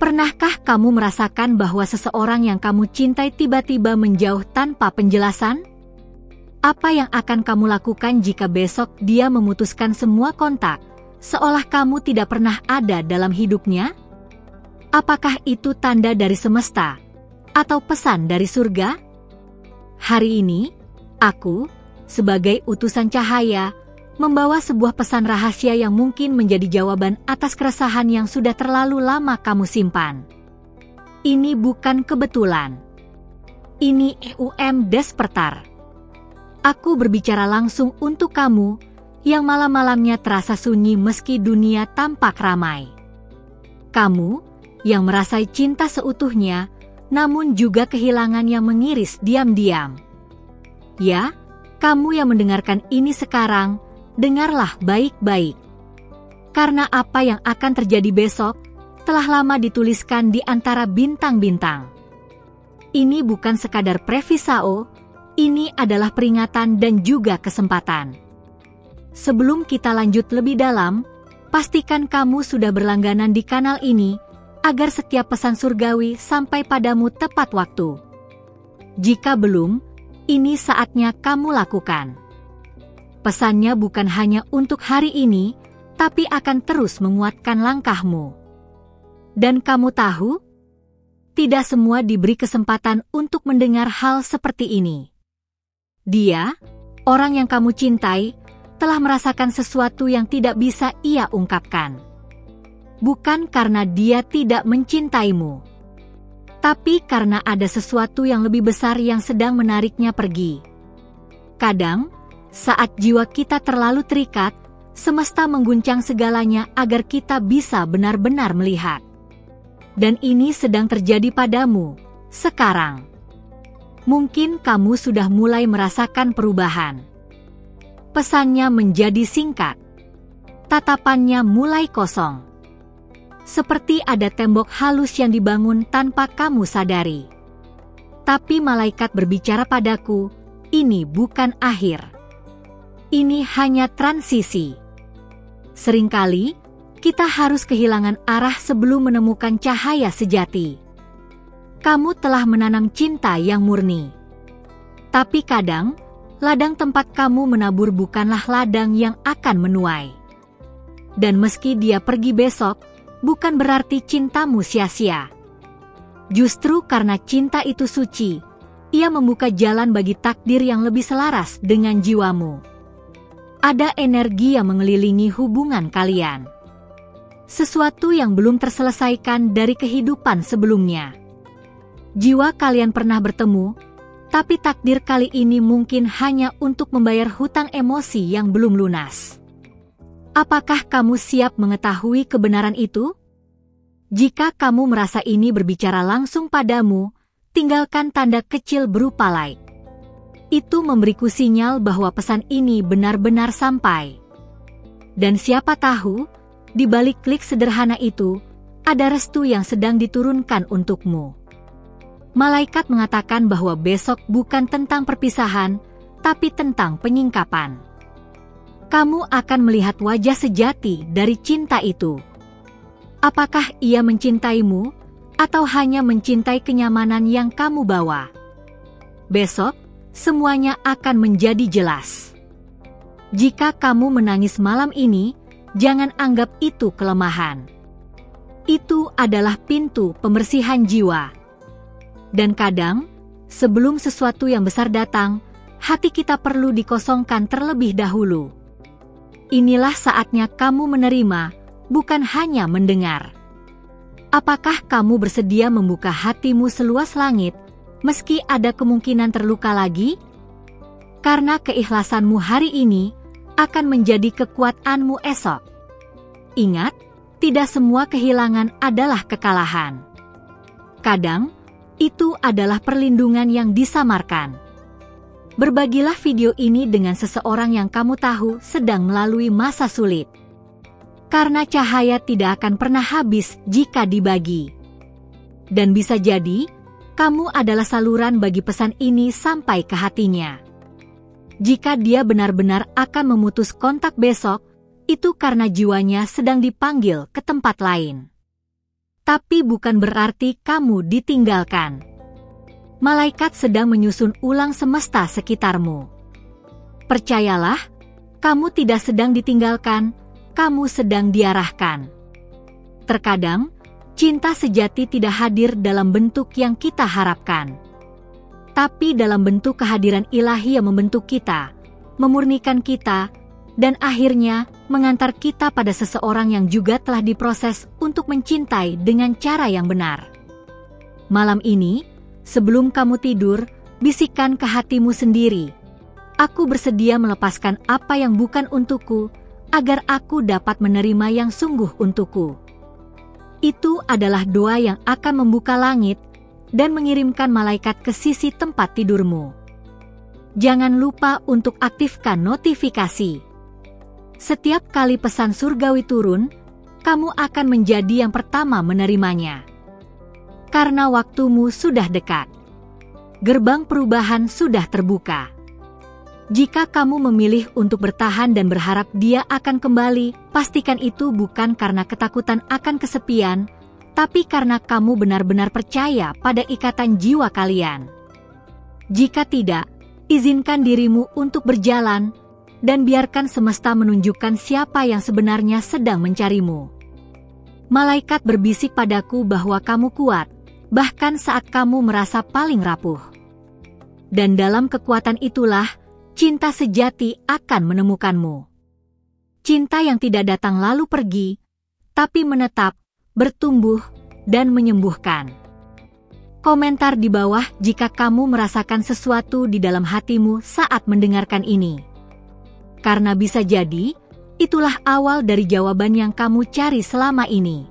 Pernahkah kamu merasakan bahwa seseorang yang kamu cintai tiba-tiba menjauh tanpa penjelasan? Apa yang akan kamu lakukan jika besok dia memutuskan semua kontak, seolah kamu tidak pernah ada dalam hidupnya? Apakah itu tanda dari semesta atau pesan dari surga? Hari ini, aku, sebagai utusan cahaya, membawa sebuah pesan rahasia yang mungkin menjadi jawaban atas keresahan yang sudah terlalu lama kamu simpan. Ini bukan kebetulan. Ini EUM Despertar. Aku berbicara langsung untuk kamu yang malam-malamnya terasa sunyi meski dunia tampak ramai. Kamu yang merasai cinta seutuhnya, namun juga kehilangan yang mengiris diam-diam. Ya, kamu yang mendengarkan ini sekarang, dengarlah baik-baik. Karena apa yang akan terjadi besok telah lama dituliskan di antara bintang-bintang. Ini bukan sekadar previsao, ini adalah peringatan dan juga kesempatan. Sebelum kita lanjut lebih dalam, pastikan kamu sudah berlangganan di kanal ini agar setiap pesan surgawi sampai padamu tepat waktu. Jika belum, ini saatnya kamu lakukan. Pesannya bukan hanya untuk hari ini, tapi akan terus menguatkan langkahmu. Dan kamu tahu, tidak semua diberi kesempatan untuk mendengar hal seperti ini. Dia, orang yang kamu cintai, telah merasakan sesuatu yang tidak bisa ia ungkapkan. Bukan karena dia tidak mencintaimu, tapi karena ada sesuatu yang lebih besar yang sedang menariknya pergi. Kadang, saat jiwa kita terlalu terikat, semesta mengguncang segalanya agar kita bisa benar-benar melihat. Dan ini sedang terjadi padamu, sekarang. Mungkin kamu sudah mulai merasakan perubahan. Pesannya menjadi singkat. Tatapannya mulai kosong. Seperti ada tembok halus yang dibangun tanpa kamu sadari. Tapi malaikat berbicara padaku, ini bukan akhir. Ini hanya transisi. Seringkali, kita harus kehilangan arah sebelum menemukan cahaya sejati. Kamu telah menanam cinta yang murni. Tapi kadang, ladang tempat kamu menabur bukanlah ladang yang akan menuai. Dan meski dia pergi besok, bukan berarti cintamu sia-sia. Justru karena cinta itu suci, ia membuka jalan bagi takdir yang lebih selaras dengan jiwamu. Ada energi yang mengelilingi hubungan kalian. Sesuatu yang belum terselesaikan dari kehidupan sebelumnya. Jiwa kalian pernah bertemu, tapi takdir kali ini mungkin hanya untuk membayar hutang emosi yang belum lunas. Apakah kamu siap mengetahui kebenaran itu? Jika kamu merasa ini berbicara langsung padamu, tinggalkan tanda kecil berupa like. Itu memberiku sinyal bahwa pesan ini benar-benar sampai. Dan siapa tahu, di balik klik sederhana itu, ada restu yang sedang diturunkan untukmu. Malaikat mengatakan bahwa besok bukan tentang perpisahan, tapi tentang penyingkapan. Kamu akan melihat wajah sejati dari cinta itu. Apakah ia mencintaimu, atau hanya mencintai kenyamanan yang kamu bawa? Besok, semuanya akan menjadi jelas. Jika kamu menangis malam ini, jangan anggap itu kelemahan. Itu adalah pintu pembersihan jiwa. Dan kadang, sebelum sesuatu yang besar datang, hati kita perlu dikosongkan terlebih dahulu. Inilah saatnya kamu menerima, bukan hanya mendengar. Apakah kamu bersedia membuka hatimu seluas langit, meski ada kemungkinan terluka lagi? Karena keikhlasanmu hari ini akan menjadi kekuatanmu esok. Ingat, tidak semua kehilangan adalah kekalahan. Kadang, itu adalah perlindungan yang disamarkan. Berbagilah video ini dengan seseorang yang kamu tahu sedang melalui masa sulit. Karena cahaya tidak akan pernah habis jika dibagi. Dan bisa jadi, kamu adalah saluran bagi pesan ini sampai ke hatinya. Jika dia benar-benar akan memutus kontak besok, itu karena jiwanya sedang dipanggil ke tempat lain. Tapi bukan berarti kamu ditinggalkan. Malaikat sedang menyusun ulang semesta sekitarmu. Percayalah, kamu tidak sedang ditinggalkan, kamu sedang diarahkan. Terkadang, cinta sejati tidak hadir dalam bentuk yang kita harapkan, tapi dalam bentuk kehadiran ilahi yang membentuk kita, memurnikan kita, dan akhirnya mengantar kita pada seseorang yang juga telah diproses untuk mencintai dengan cara yang benar. Malam ini, sebelum kamu tidur, bisikan ke hatimu sendiri, "Aku bersedia melepaskan apa yang bukan untukku, agar aku dapat menerima yang sungguh untukku." Itu adalah doa yang akan membuka langit dan mengirimkan malaikat ke sisi tempat tidurmu. Jangan lupa untuk aktifkan notifikasi. Setiap kali pesan surgawi turun, kamu akan menjadi yang pertama menerimanya. Karena waktumu sudah dekat. Gerbang perubahan sudah terbuka. Jika kamu memilih untuk bertahan dan berharap dia akan kembali, pastikan itu bukan karena ketakutan akan kesepian, tapi karena kamu benar-benar percaya pada ikatan jiwa kalian. Jika tidak, izinkan dirimu untuk berjalan, dan biarkan semesta menunjukkan siapa yang sebenarnya sedang mencarimu. Malaikat berbisik padaku bahwa kamu kuat, bahkan saat kamu merasa paling rapuh. Dan dalam kekuatan itulah, cinta sejati akan menemukanmu. Cinta yang tidak datang lalu pergi, tapi menetap, bertumbuh, dan menyembuhkan. Komentar di bawah jika kamu merasakan sesuatu di dalam hatimu saat mendengarkan ini. Karena bisa jadi, itulah awal dari jawaban yang kamu cari selama ini.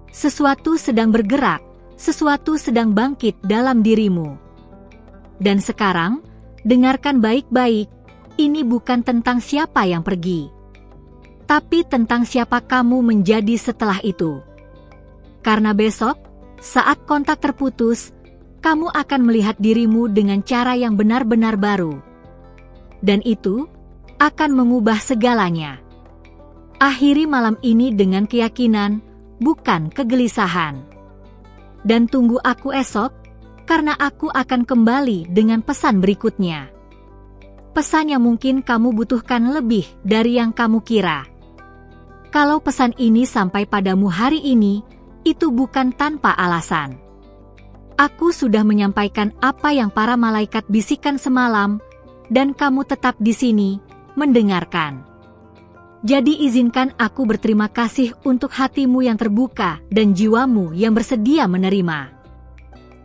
Sesuatu sedang bergerak, sesuatu sedang bangkit dalam dirimu. Dan sekarang, dengarkan baik-baik, ini bukan tentang siapa yang pergi, tapi tentang siapa kamu menjadi setelah itu. Karena besok, saat kontak terputus, kamu akan melihat dirimu dengan cara yang benar-benar baru. Dan itu akan mengubah segalanya. Akhiri malam ini dengan keyakinan, bukan kegelisahan. Dan tunggu aku esok, karena aku akan kembali dengan pesan berikutnya. Pesan yang mungkin kamu butuhkan lebih dari yang kamu kira. Kalau pesan ini sampai padamu hari ini, itu bukan tanpa alasan. Aku sudah menyampaikan apa yang para malaikat bisikan semalam, dan kamu tetap di sini, mendengarkan. Jadi izinkan aku berterima kasih untuk hatimu yang terbuka dan jiwamu yang bersedia menerima.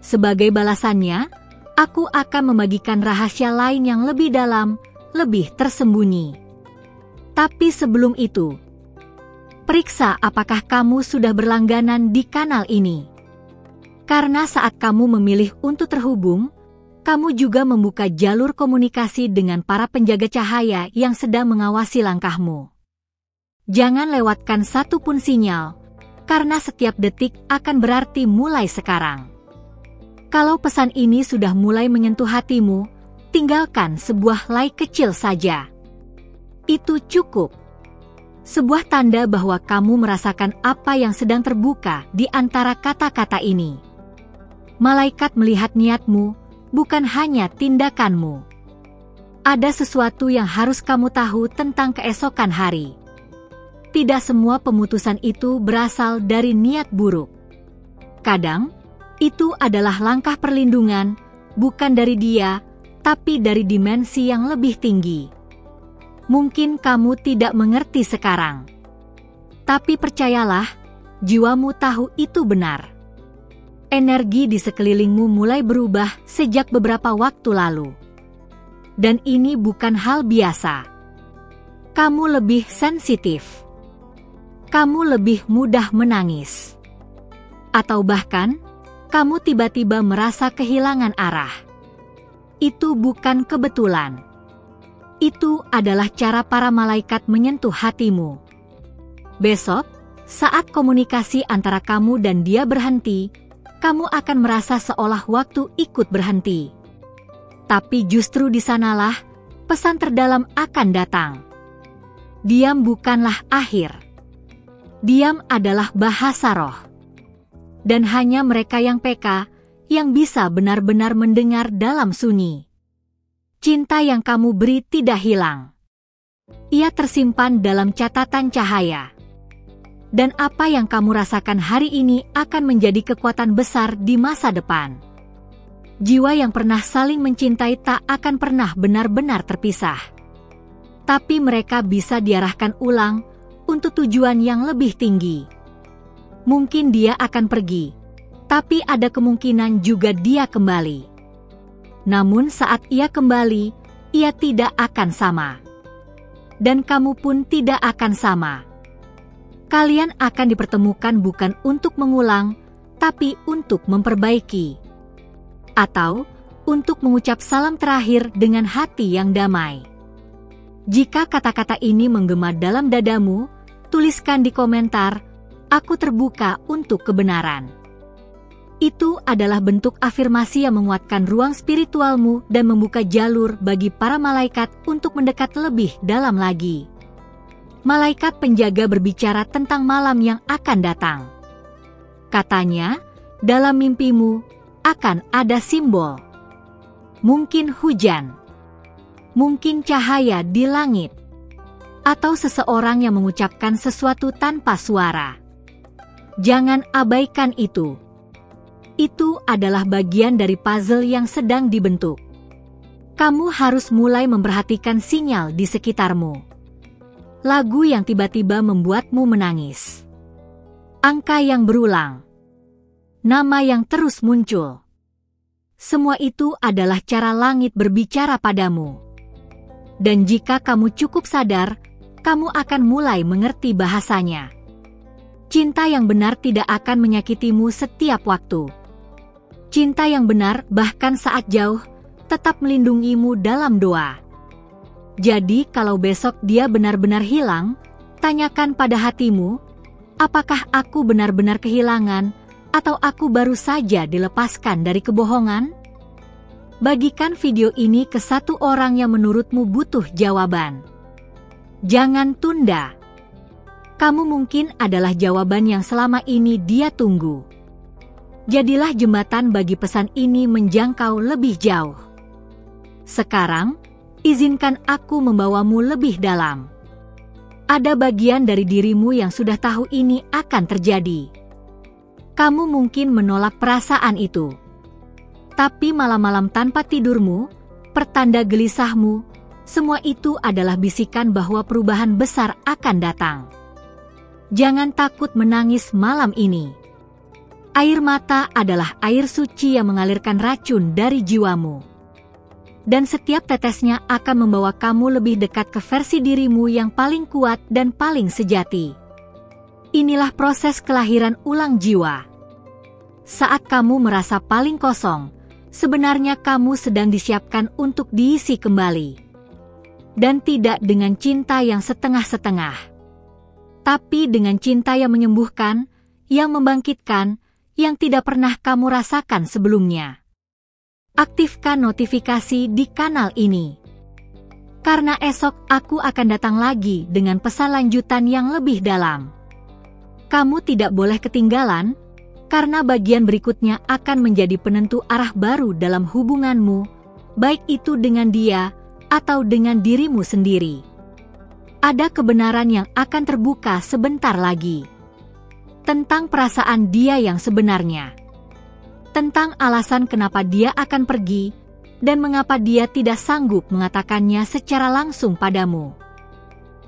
Sebagai balasannya, aku akan membagikan rahasia lain yang lebih dalam, lebih tersembunyi. Tapi sebelum itu, periksa apakah kamu sudah berlangganan di kanal ini. Karena saat kamu memilih untuk terhubung, kamu juga membuka jalur komunikasi dengan para penjaga cahaya yang sedang mengawasi langkahmu. Jangan lewatkan satu pun sinyal, karena setiap detik akan berarti mulai sekarang. Kalau pesan ini sudah mulai menyentuh hatimu, tinggalkan sebuah like kecil saja. Itu cukup. Sebuah tanda bahwa kamu merasakan apa yang sedang terbuka di antara kata-kata ini. Malaikat melihat niatmu, bukan hanya tindakanmu. Ada sesuatu yang harus kamu tahu tentang keesokan hari. Tidak semua pemutusan itu berasal dari niat buruk. Kadang, itu adalah langkah perlindungan, bukan dari dia, tapi dari dimensi yang lebih tinggi. Mungkin kamu tidak mengerti sekarang. Tapi percayalah, jiwamu tahu itu benar. Energi di sekelilingmu mulai berubah sejak beberapa waktu lalu. Dan ini bukan hal biasa. Kamu lebih sensitif. Kamu lebih mudah menangis. Atau bahkan, kamu tiba-tiba merasa kehilangan arah. Itu bukan kebetulan. Itu adalah cara para malaikat menyentuh hatimu. Besok, saat komunikasi antara kamu dan dia berhenti, kamu akan merasa seolah waktu ikut berhenti. Tapi justru di sanalah pesan terdalam akan datang. Diam bukanlah akhir. Diam adalah bahasa roh. Dan hanya mereka yang peka yang bisa benar-benar mendengar dalam sunyi. Cinta yang kamu beri tidak hilang. Ia tersimpan dalam catatan cahaya. Dan apa yang kamu rasakan hari ini akan menjadi kekuatan besar di masa depan. Jiwa yang pernah saling mencintai tak akan pernah benar-benar terpisah. Tapi mereka bisa diarahkan ulang untuk tujuan yang lebih tinggi. Mungkin dia akan pergi, tapi ada kemungkinan juga dia kembali. Namun saat ia kembali, ia tidak akan sama. Dan kamu pun tidak akan sama. Kalian akan dipertemukan bukan untuk mengulang, tapi untuk memperbaiki. Atau untuk mengucap salam terakhir dengan hati yang damai. Jika kata-kata ini menggema dalam dadamu, tuliskan di komentar, "Aku terbuka untuk kebenaran." Itu adalah bentuk afirmasi yang menguatkan ruang spiritualmu dan membuka jalur bagi para malaikat untuk mendekat lebih dalam lagi. Malaikat penjaga berbicara tentang malam yang akan datang. Katanya, dalam mimpimu akan ada simbol. Mungkin hujan, mungkin cahaya di langit, atau seseorang yang mengucapkan sesuatu tanpa suara. Jangan abaikan itu. Itu adalah bagian dari puzzle yang sedang dibentuk. Kamu harus mulai memperhatikan sinyal di sekitarmu. Lagu yang tiba-tiba membuatmu menangis. Angka yang berulang. Nama yang terus muncul. Semua itu adalah cara langit berbicara padamu. Dan jika kamu cukup sadar, kamu akan mulai mengerti bahasanya. Cinta yang benar tidak akan menyakitimu setiap waktu. Cinta yang benar, bahkan saat jauh, tetap melindungimu dalam doa. Jadi, kalau besok dia benar-benar hilang, tanyakan pada hatimu, apakah aku benar-benar kehilangan, atau aku baru saja dilepaskan dari kebohongan? Bagikan video ini ke satu orang yang menurutmu butuh jawaban. Jangan tunda. Kamu mungkin adalah jawaban yang selama ini dia tunggu. Jadilah jembatan bagi pesan ini menjangkau lebih jauh. Sekarang, izinkan aku membawamu lebih dalam. Ada bagian dari dirimu yang sudah tahu ini akan terjadi. Kamu mungkin menolak perasaan itu. Tapi malam-malam tanpa tidurmu, pertanda gelisahmu, semua itu adalah bisikan bahwa perubahan besar akan datang. Jangan takut menangis malam ini. Air mata adalah air suci yang mengalirkan racun dari jiwamu. Dan setiap tetesnya akan membawa kamu lebih dekat ke versi dirimu yang paling kuat dan paling sejati. Inilah proses kelahiran ulang jiwa. Saat kamu merasa paling kosong, sebenarnya kamu sedang disiapkan untuk diisi kembali. Dan tidak dengan cinta yang setengah-setengah. Tapi dengan cinta yang menyembuhkan, yang membangkitkan, yang tidak pernah kamu rasakan sebelumnya. Aktifkan notifikasi di kanal ini. Karena esok aku akan datang lagi dengan pesan lanjutan yang lebih dalam. Kamu tidak boleh ketinggalan, karena bagian berikutnya akan menjadi penentu arah baru dalam hubunganmu, baik itu dengan dia atau dengan dirimu sendiri. Ada kebenaran yang akan terbuka sebentar lagi. Tentang perasaan dia yang sebenarnya. Tentang alasan kenapa dia akan pergi, dan mengapa dia tidak sanggup mengatakannya secara langsung padamu.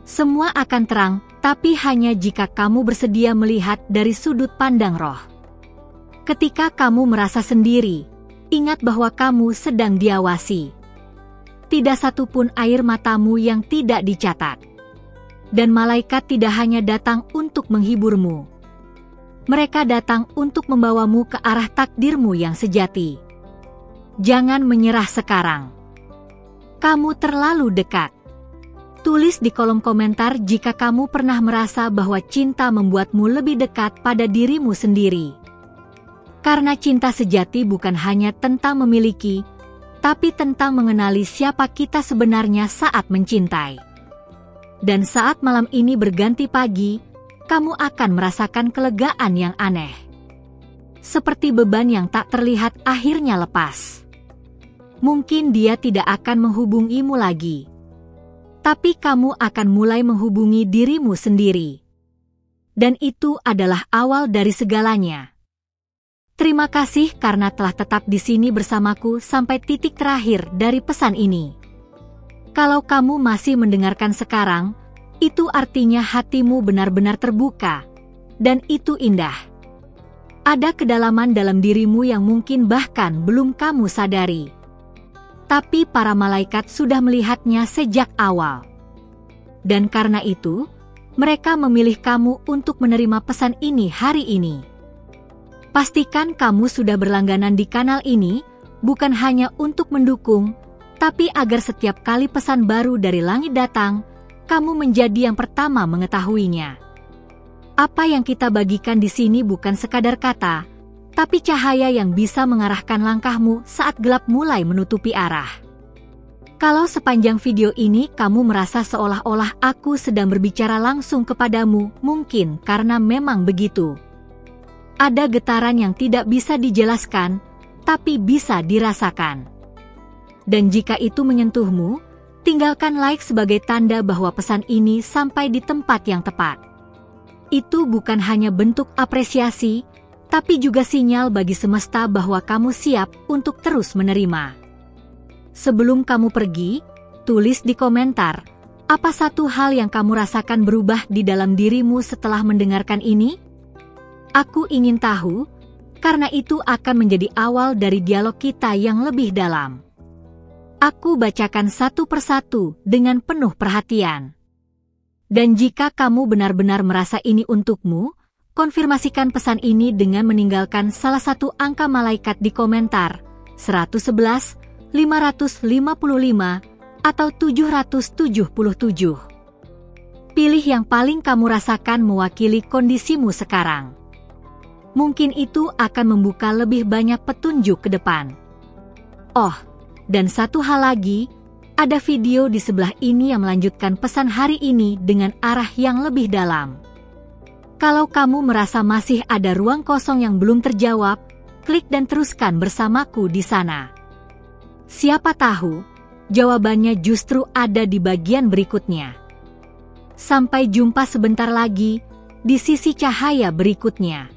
Semua akan terang, tapi hanya jika kamu bersedia melihat dari sudut pandang roh. Ketika kamu merasa sendiri, ingat bahwa kamu sedang diawasi. Tidak satupun air matamu yang tidak dicatat. Dan malaikat tidak hanya datang untuk menghiburmu. Mereka datang untuk membawamu ke arah takdirmu yang sejati. Jangan menyerah sekarang. Kamu terlalu dekat. Tulis di kolom komentar jika kamu pernah merasa bahwa cinta membuatmu lebih dekat pada dirimu sendiri. Karena cinta sejati bukan hanya tentang memiliki, tapi tentang mengenali siapa kita sebenarnya saat mencintai. Dan saat malam ini berganti pagi, kamu akan merasakan kelegaan yang aneh. seperti beban yang tak terlihat akhirnya lepas. Mungkin dia tidak akan menghubungimu lagi, tapi kamu akan mulai menghubungi dirimu sendiri. Dan itu adalah awal dari segalanya. Terima kasih karena telah tetap di sini bersamaku sampai titik terakhir dari pesan ini. Kalau kamu masih mendengarkan sekarang, itu artinya hatimu benar-benar terbuka, dan itu indah. Ada kedalaman dalam dirimu yang mungkin bahkan belum kamu sadari. Tapi para malaikat sudah melihatnya sejak awal. Dan karena itu, mereka memilih kamu untuk menerima pesan ini hari ini. Pastikan kamu sudah berlangganan di kanal ini, bukan hanya untuk mendukung, tapi agar setiap kali pesan baru dari langit datang, kamu menjadi yang pertama mengetahuinya. Apa yang kita bagikan di sini bukan sekadar kata, tapi cahaya yang bisa mengarahkan langkahmu saat gelap mulai menutupi arah. Kalau sepanjang video ini kamu merasa seolah-olah aku sedang berbicara langsung kepadamu, mungkin karena memang begitu. Ada getaran yang tidak bisa dijelaskan, tapi bisa dirasakan. Dan jika itu menyentuhmu, tinggalkan like sebagai tanda bahwa pesan ini sampai di tempat yang tepat. Itu bukan hanya bentuk apresiasi, tapi juga sinyal bagi semesta bahwa kamu siap untuk terus menerima. Sebelum kamu pergi, tulis di komentar, apa satu hal yang kamu rasakan berubah di dalam dirimu setelah mendengarkan ini? Aku ingin tahu, karena itu akan menjadi awal dari dialog kita yang lebih dalam. Aku bacakan satu persatu dengan penuh perhatian. Dan jika kamu benar-benar merasa ini untukmu, konfirmasikan pesan ini dengan meninggalkan salah satu angka malaikat di komentar, 111, 555, atau 777. Pilih yang paling kamu rasakan mewakili kondisimu sekarang. Mungkin itu akan membuka lebih banyak petunjuk ke depan. Oh, dan satu hal lagi, ada video di sebelah ini yang melanjutkan pesan hari ini dengan arah yang lebih dalam. Kalau kamu merasa masih ada ruang kosong yang belum terjawab, klik dan teruskan bersamaku di sana. Siapa tahu, jawabannya justru ada di bagian berikutnya. Sampai jumpa sebentar lagi di sisi cahaya berikutnya.